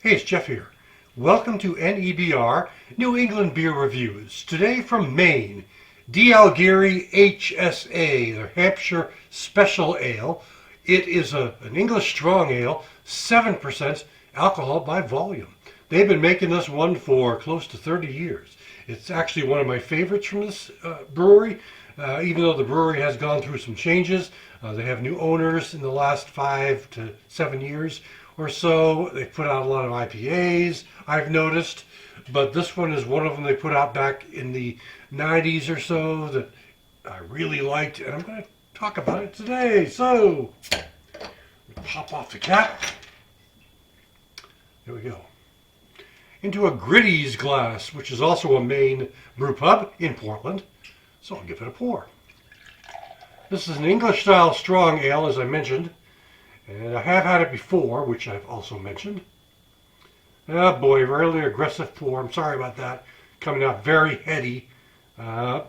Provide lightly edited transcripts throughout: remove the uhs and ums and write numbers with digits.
Hey, it's Jeff here. Welcome to NEBR, New England Beer Reviews. Today from Maine, Geary HSA, their Hampshire Special Ale. It is an English strong ale, 7% alcohol by volume. They've been making this one for close to 30 years. It's actually one of my favorites from this brewery, even though the brewery has gone through some changes. They have new owners in the last 5 to 7 years or so. They put out a lot of IPAs, I've noticed, but this one is one of them they put out back in the 90s or so that I really liked, and I'm going to talk about it today. So, pop off the cap. There we go. Into a Gritty's glass, which is also a Maine brew pub in Portland. So I'll give it a pour. This is an English style strong ale, as I mentioned, and I have had it before, which I've also mentioned. Oh boy, really aggressive pour. I'm sorry about that. Coming out very heady. I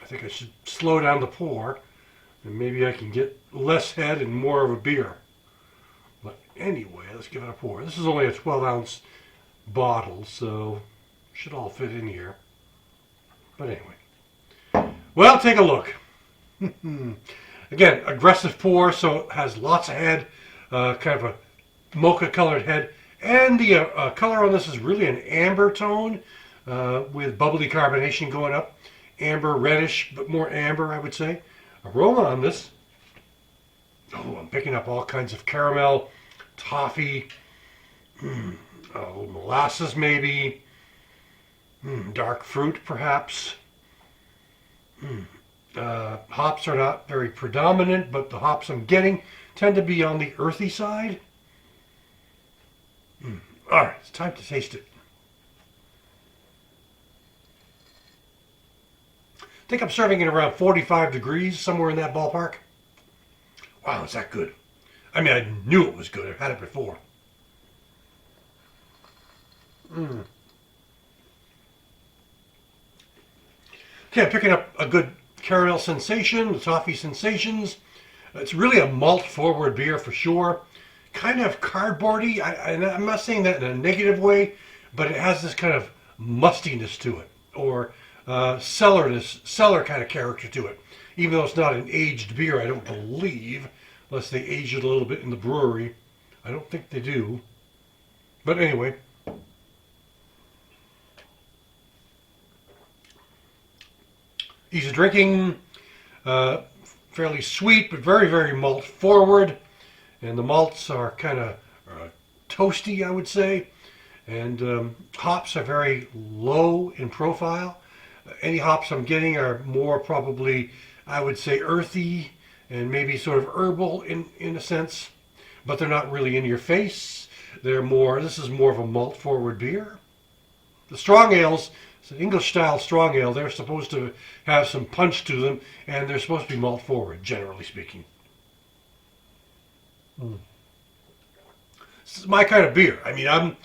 think I should slow down the pour, and maybe I can get less head and more of a beer. But anyway, let's give it a pour. This is only a 12-ounce bottle, so it should all fit in here. But anyway, well, take a look. Again, aggressive pour, so it has lots of head, kind of a mocha-colored head, and the color on this is really an amber tone with bubbly carbonation going up. Amber, reddish, but more amber, I would say. Aroma on this, oh, I'm picking up all kinds of caramel, toffee, molasses maybe, dark fruit perhaps. Hops are not very predominant, but the hops I'm getting tend to be on the earthy side. All right, it's time to taste it. I think I'm serving it around 45 degrees, somewhere in that ballpark. Wow, is that good? I mean, I knew it was good. I've had it before. Okay, I'm picking up a good caramel sensation, the toffee sensations. It's really a malt-forward beer for sure. Kind of cardboardy. I'm not saying that in a negative way, but it has this kind of mustiness to it, or cellar kind of character to it. Even though it's not an aged beer, I don't believe, unless they age it a little bit in the brewery. I don't think they do. But anyway. Easy drinking, fairly sweet, but very, very malt forward. And the malts are kind of toasty, I would say. And hops are very low in profile. Any hops I'm getting are more probably, I would say, earthy and maybe sort of herbal in a sense. But they're not really in your face. This is more of a malt forward beer. The strong ales, it's an English style strong ale, they're supposed to have some punch to them, and they're supposed to be malt forward, generally speaking. This is my kind of beer. I mean,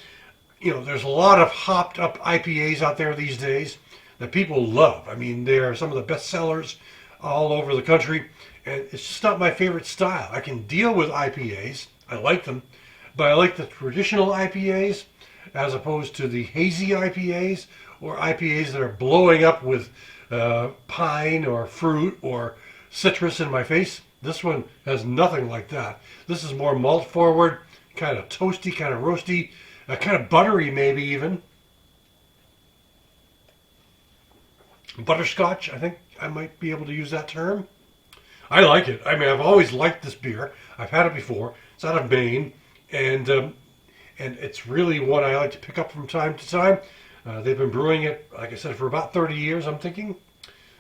there's a lot of hopped up IPAs out there these days that people love. I mean, they're some of the best sellers all over the country, and it's just not my favorite style. I can deal with IPAs, I like them, but I like the traditional IPAs as opposed to the hazy IPAs or IPAs that are blowing up with pine or fruit or citrus in my face. This one has nothing like that. This is more malt forward, kind of toasty, kind of roasty, kind of buttery maybe even. Butterscotch, I think I might be able to use that term. I like it. I mean, I've always liked this beer. I've had it before. It's out of Maine, and it's really one I like to pick up from time to time. They've been brewing it, like I said, for about 30 years, I'm thinking.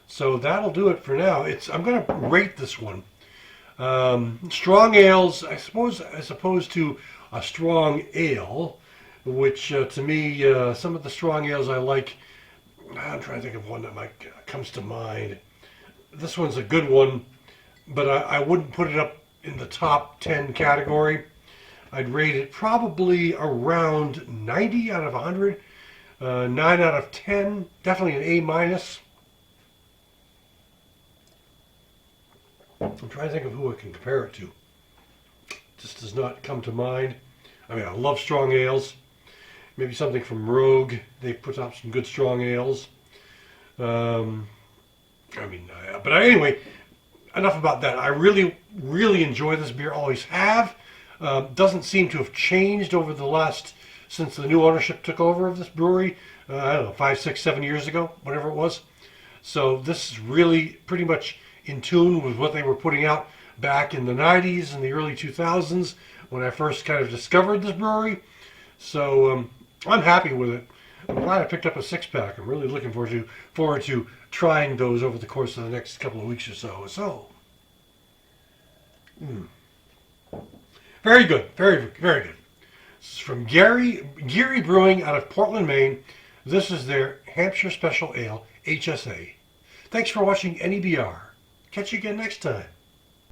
So that'll do it for now. I'm going to rate this one. Strong ales, I suppose, as opposed to a strong ale, which to me, some of the strong ales I like, I'm trying to think of one that comes to mind. This one's a good one, but I wouldn't put it up in the top 10 category. I'd rate it probably around 90 out of 100, 9 out of 10, definitely an A minus. I'm trying to think of who I can compare it to. Just does not come to mind. I mean, I love strong ales. Maybe something from Rogue. They put out some good strong ales. But anyway, enough about that. I really, really enjoy this beer. Always have. Doesn't seem to have changed over the last, since the new ownership took over of this brewery. I don't know, 5, 6, 7 years ago, whatever it was. So this is really pretty much in tune with what they were putting out back in the 90s and the early 2000s when I first kind of discovered this brewery. So I'm happy with it. I'm glad I picked up a 6-pack. I'm really looking forward to trying those over the course of the next couple of weeks or so. Very good. Very, very good. This is from Geary Brewing out of Portland, Maine. This is their Hampshire Special Ale, HSA. Thanks for watching NEBR. Catch you again next time.